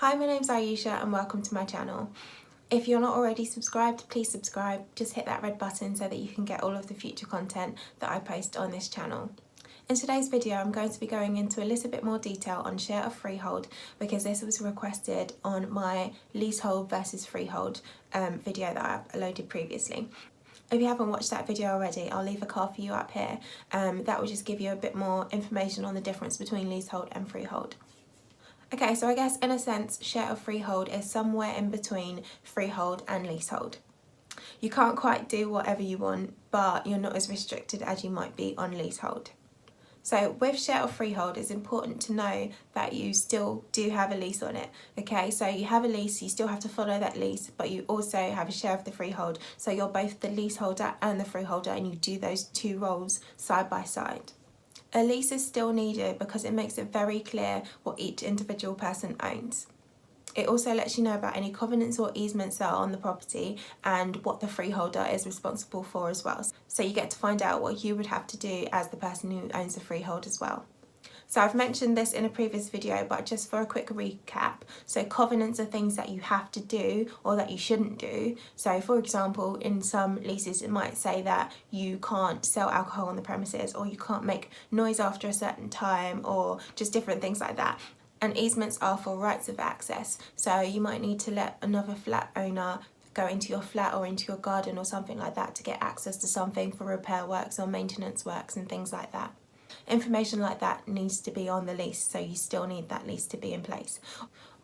Hi, my name's Ayesha and welcome to my channel. If you're not already subscribed, please subscribe. Just hit that red button so that you can get all of the future content that I post on this channel. In today's video, I'm going to be going into a little bit more detail on share of freehold because this was requested on my leasehold versus freehold video that I uploaded previously. If you haven't watched that video already, I'll leave a card for you up here. That will just give you a bit more information on the difference between leasehold and freehold. Okay, so I guess in a sense, share of freehold is somewhere in between freehold and leasehold. You can't quite do whatever you want, but you're not as restricted as you might be on leasehold. So with share of freehold, it's important to know that you still do have a lease on it. Okay, so you have a lease, you still have to follow that lease, but you also have a share of the freehold. So you're both the leaseholder and the freeholder, and you do those two roles side by side. A lease is still needed because it makes it very clear what each individual person owns. It also lets you know about any covenants or easements that are on the property and what the freeholder is responsible for as well. So you get to find out what you would have to do as the person who owns the freehold as well. So I've mentioned this in a previous video, but just for a quick recap. So covenants are things that you have to do or that you shouldn't do. So for example, in some leases, it might say that you can't sell alcohol on the premises, or you can't make noise after a certain time, or just different things like that. And easements are for rights of access. So you might need to let another flat owner go into your flat or into your garden or something like that to get access to something for repair works or maintenance works and things like that. Information like that needs to be on the lease, so you still need that lease to be in place.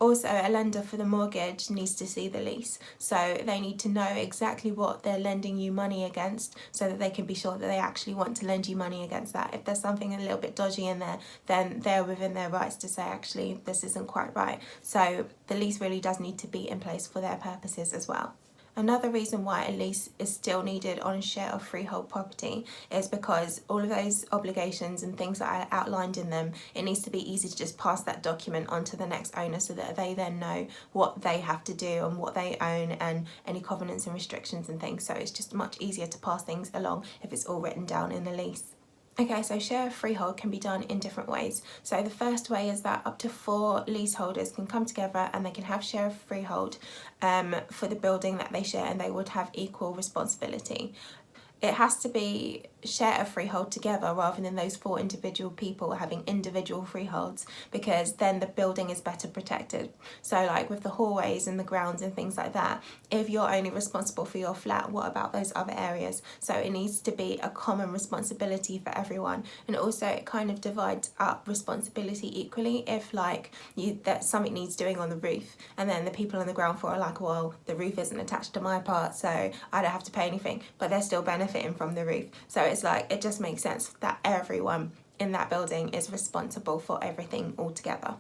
Also, a lender for the mortgage needs to see the lease, so they need to know exactly what they're lending you money against so that they can be sure that they actually want to lend you money against that. If there's something a little bit dodgy in there, then they're within their rights to say, actually, this isn't quite right. So the lease really does need to be in place for their purposes as well. Another reason why a lease is still needed on a share of freehold property is because all of those obligations and things that I outlined in them, it needs to be easy to just pass that document on to the next owner so that they then know what they have to do and what they own and any covenants and restrictions and things. So it's just much easier to pass things along if it's all written down in the lease. Okay, so share of freehold can be done in different ways. So the first way is that up to 4 leaseholders can come together and they can have share of freehold for the building that they share, and they would have equal responsibility. It has to be share of freehold together rather than those 4 individual people having individual freeholds, because then the building is better protected. So like with the hallways and the grounds and things like that, if you're only responsible for your flat, what about those other areas? So it needs to be a common responsibility for everyone, and also it kind of divides up responsibility equally. If like that something needs doing on the roof, and then the people on the ground floor are like, well, the roof isn't attached to my part, so I don't have to pay anything, but they're still benefiting from the roof. So it's like, it just makes sense that everyone in that building is responsible for everything all together.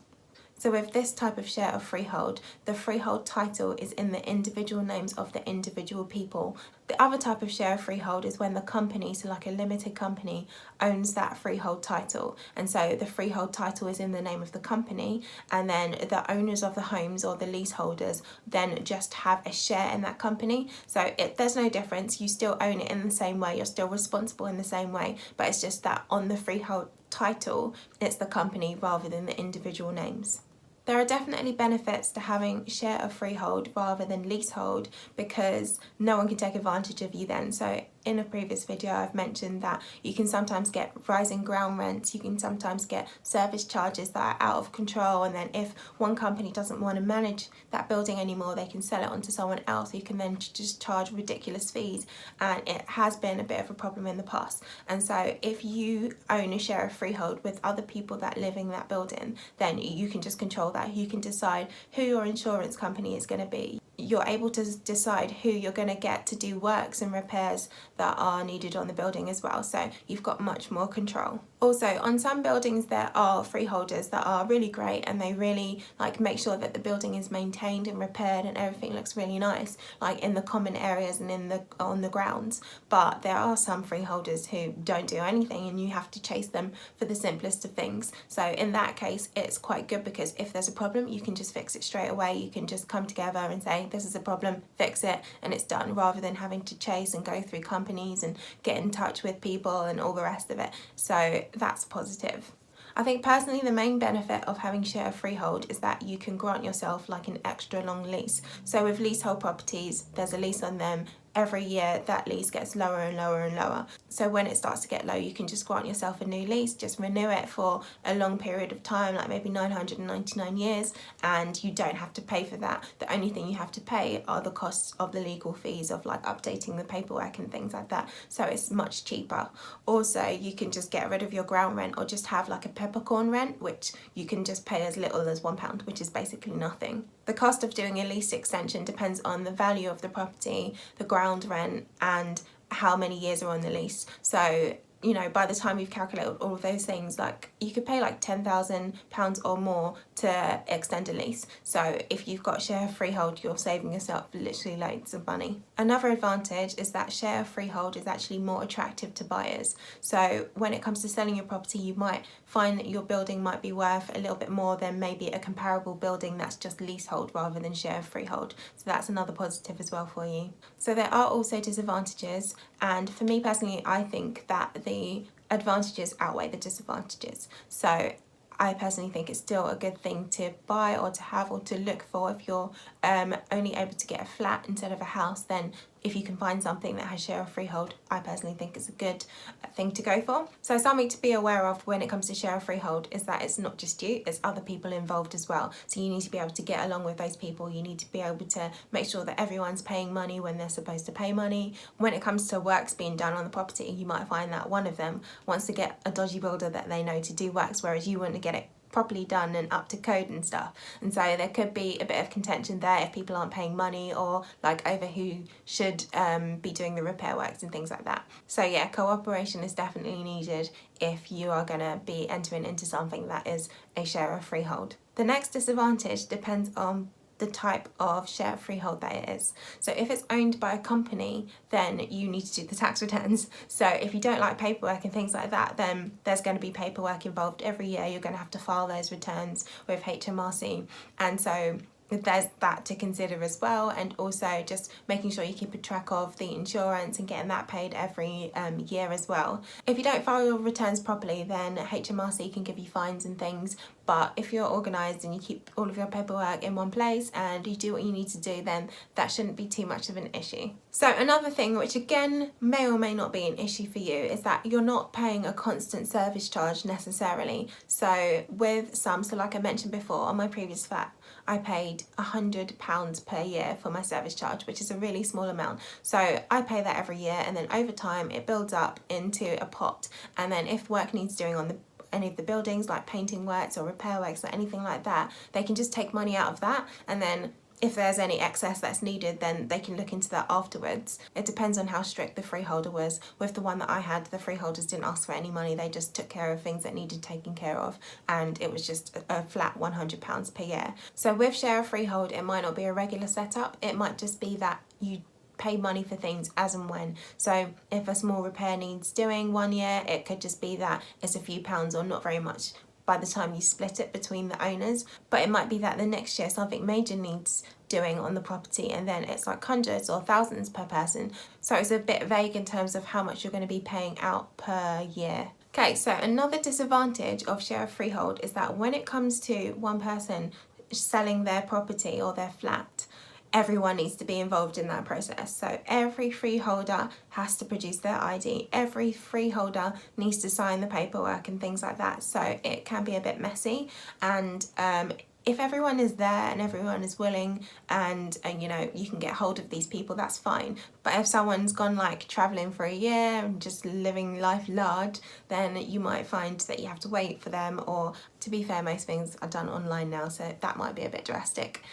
So with this type of share of freehold, the freehold title is in the individual names of the individual people. The other type of share of freehold is when the company, so like a limited company, owns that freehold title. And so the freehold title is in the name of the company, and then the owners of the homes or the leaseholders then just have a share in that company. So there's no difference. You still own it in the same way. You're still responsible in the same way, but it's just that on the freehold title, it's the company rather than the individual names. There are definitely benefits to having share of freehold rather than leasehold, because no one can take advantage of you then. So in a previous video, I've mentioned that you can sometimes get rising ground rents, you can sometimes get service charges that are out of control, and then if one company doesn't want to manage that building anymore, they can sell it on to someone else who can then just charge ridiculous fees, and it has been a bit of a problem in the past. And so if you own a share of freehold with other people that live in that building, then you can just control that. You can decide who your insurance company is going to be. You're able to decide who you're going to get to do works and repairs that are needed on the building as well. So you've got much more control. Also, on some buildings there are freeholders that are really great, and they really like make sure that the building is maintained and repaired and everything looks really nice, like in the common areas and on the grounds. But there are some freeholders who don't do anything, and you have to chase them for the simplest of things. So in that case, it's quite good, because if there's a problem, you can just fix it straight away. You can just come together and say, this is a problem, fix it, and it's done, rather than having to chase and go through companies and get in touch with people and all the rest of it. So that's positive. I think personally the main benefit of having share of freehold is that you can grant yourself like an extra long lease. So with leasehold properties, there's a lease on them. Every year that lease gets lower and lower and lower. So when it starts to get low, you can just grant yourself a new lease, just renew it for a long period of time, like maybe 999 years, and you don't have to pay for that. The only thing you have to pay are the costs of the legal fees of like updating the paperwork and things like that. So it's much cheaper. Also, you can just get rid of your ground rent or just have like a peppercorn rent, which you can just pay as little as £1, which is basically nothing. The cost of doing a lease extension depends on the value of the property, the ground rent, and how many years are on the lease. So, you know, by the time you've calculated all of those things, like you could pay like £10,000 or more to extend a lease. So if you've got share of freehold, you're saving yourself literally loads of money. Another advantage is that share of freehold is actually more attractive to buyers. So when it comes to selling your property, you might find that your building might be worth a little bit more than maybe a comparable building that's just leasehold rather than share of freehold. So that's another positive as well for you. So there are also disadvantages, and for me personally, I think that the advantages outweigh the disadvantages. So I personally think it's still a good thing to buy or to have or to look for. If you're only able to get a flat instead of a house, then if you can find something that has share of freehold, I personally think it's a good thing to go for. So something to be aware of when it comes to share of freehold is that it's not just you, it's other people involved as well. So you need to be able to get along with those people. You need to be able to make sure that everyone's paying money when they're supposed to pay money. When it comes to works being done on the property, you might find that one of them wants to get a dodgy builder that they know to do works, whereas you want to get it properly done and up to code and stuff. And so there could be a bit of contention there if people aren't paying money or like over who should be doing the repair works and things like that. So yeah, cooperation is definitely needed if you are going to be entering into something that is a share of freehold. The next disadvantage depends on the type of share of freehold that it is. So if it's owned by a company, then you need to do the tax returns. So if you don't like paperwork and things like that, then there's going to be paperwork involved every year. You're going to have to file those returns with HMRC, and so there's that to consider as well. And also just making sure you keep a track of the insurance and getting that paid every year as well. If you don't file your returns properly, then HMRC can give you fines and things. But if you're organised and you keep all of your paperwork in one place and you do what you need to do, then that shouldn't be too much of an issue. So another thing, which again may or may not be an issue for you, is that you're not paying a constant service charge necessarily. So with some, so like I mentioned before, on my previous flat, I paid £100 per year for my service charge, which is a really small amount. So I pay that every year, and then over time it builds up into a pot. And then if work needs doing on any of the buildings, like painting works or repair works or anything like that, they can just take money out of that, and then if there's any excess that's needed, then they can look into that afterwards. It depends on how strict the freeholder was. With the one that I had, the freeholders didn't ask for any money. They just took care of things that needed taken care of, and it was just a flat £100 per year. So with share of freehold, it might not be a regular setup. It might just be that you pay money for things as and when. So if a small repair needs doing one year, it could just be that it's a few pounds or not very much by the time you split it between the owners. But it might be that the next year something major needs doing on the property, and then it's like hundreds or thousands per person. So it's a bit vague in terms of how much you're going to be paying out per year. Okay, so another disadvantage of share of freehold is that when it comes to one person selling their property or their flat, everyone needs to be involved in that process. So every freeholder has to produce their ID. Every freeholder needs to sign the paperwork and things like that. So it can be a bit messy. And if everyone is there and everyone is willing and you know, you can get hold of these people, that's fine. But if someone's gone like traveling for a year and just living life large, then you might find that you have to wait for them, or to be fair, most things are done online now, so that might be a bit drastic.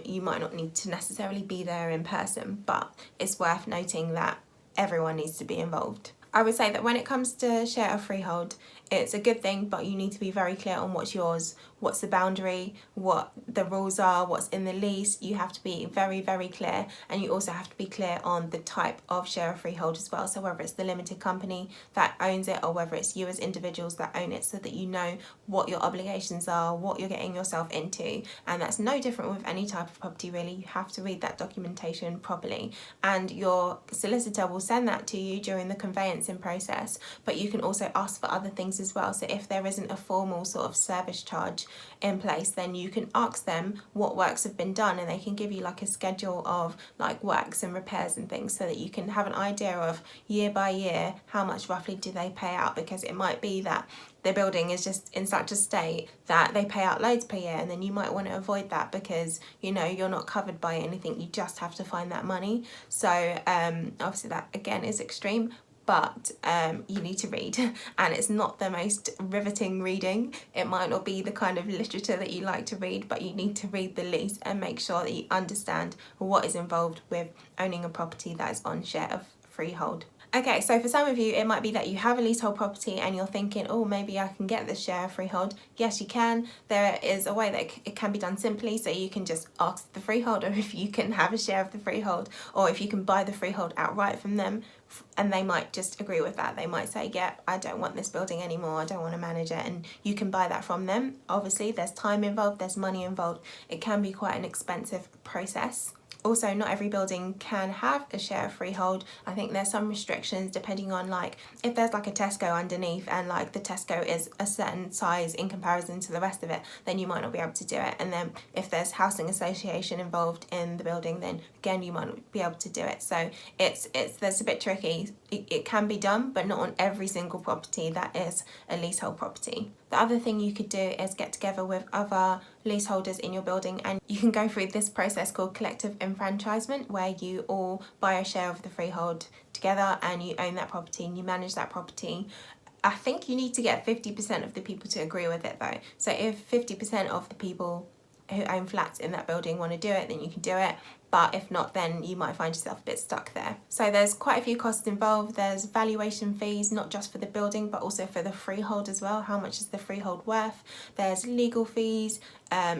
You might not need to necessarily be there in person, but it's worth noting that everyone needs to be involved. I would say that when it comes to share of freehold, it's a good thing, but you need to be very clear on what's yours, what's the boundary, what the rules are, what's in the lease. You have to be very, very clear, and you also have to be clear on the type of share of freehold as well. So whether it's the limited company that owns it or whether it's you as individuals that own it, so that you know what your obligations are, what you're getting yourself into. And that's no different with any type of property really. You have to read that documentation properly, and your solicitor will send that to you during the conveyancing process. But you can also ask for other things as well. So if there isn't a formal sort of service charge in place, then you can ask them what works have been done, and they can give you like a schedule of like works and repairs and things, so that you can have an idea of year by year how much roughly do they pay out. Because it might be that their building is just in such a state that they pay out loads per year, and then you might want to avoid that because you know you're not covered by anything. You just have to find that money. So obviously that again is extreme, but you need to read, and it's not the most riveting reading. It might not be the kind of literature that you like to read, but you need to read the lease and make sure that you understand what is involved with owning a property that is on share of freehold. Okay, so for some of you, it might be that you have a leasehold property and you're thinking, oh, maybe I can get this share of freehold. Yes, you can. There is a way that it can be done simply, so you can just ask the freeholder if you can have a share of the freehold, or if you can buy the freehold outright from them, and they might just agree with that. They might say, yeah, I don't want this building anymore, I don't want to manage it, and you can buy that from them. Obviously, there's time involved, there's money involved. It can be quite an expensive process. Also, not every building can have a share of freehold. I think there's some restrictions depending on, like, if there's like a Tesco underneath and like the Tesco is a certain size in comparison to the rest of it, then you might not be able to do it. And then if there's housing association involved in the building, then again you might not be able to do it. So there's a bit tricky. It can be done, but not on every single property that is a leasehold property. The other thing you could do is get together with other leaseholders in your building, and you can go through this process called collective enfranchisement, where you all buy a share of the freehold together and you own that property and you manage that property. I think you need to get 50% of the people to agree with it though. So if 50% of the people who own flats in that building want to do it, then you can do it. But if not, then you might find yourself a bit stuck there. So there's quite a few costs involved. There's valuation fees, not just for the building, but also for the freehold as well. How much is the freehold worth? There's legal fees,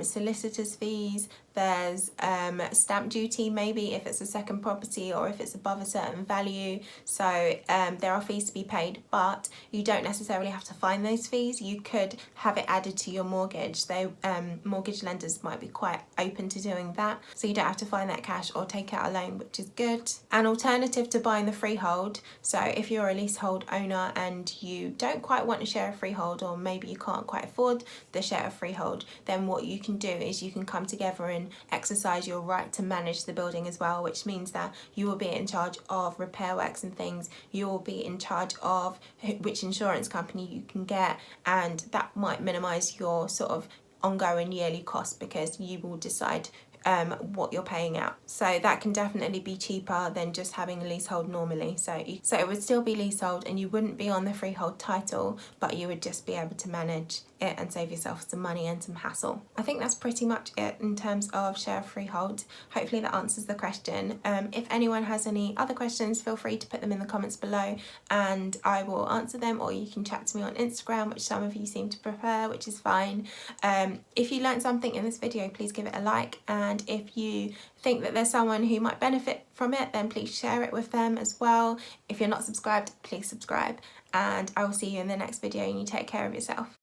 solicitors fees, there's stamp duty maybe if it's a second property or if it's above a certain value. So there are fees to be paid, but you don't necessarily have to find those fees. You could have it added to your mortgage. Mortgage lenders might be quite open to doing that, so you don't have to find that cash or take out a loan, which is good. An alternative to buying the freehold, so if you're a leasehold owner and you don't quite want to share a freehold, or maybe you can't quite afford the share of freehold, then what you can do is you can come together and exercise your right to manage the building as well, which means that you will be in charge of repair works and things. You will be in charge of which insurance company you can get, and that might minimize your sort of ongoing yearly cost because you will decide what you're paying out. So that can definitely be cheaper than just having a leasehold normally. So it would still be leasehold and you wouldn't be on the freehold title, but you would just be able to manage it and save yourself some money and some hassle. I think that's pretty much it in terms of share of freehold. Hopefully that answers the question. If anyone has any other questions, feel free to put them in the comments below and I will answer them, or you can chat to me on Instagram, which some of you seem to prefer, which is fine. If you learned something in this video, please give it a like, and if you think that there's someone who might benefit from it, then please share it with them as well. If you're not subscribed, please subscribe, and I will see you in the next video, and you take care of yourself.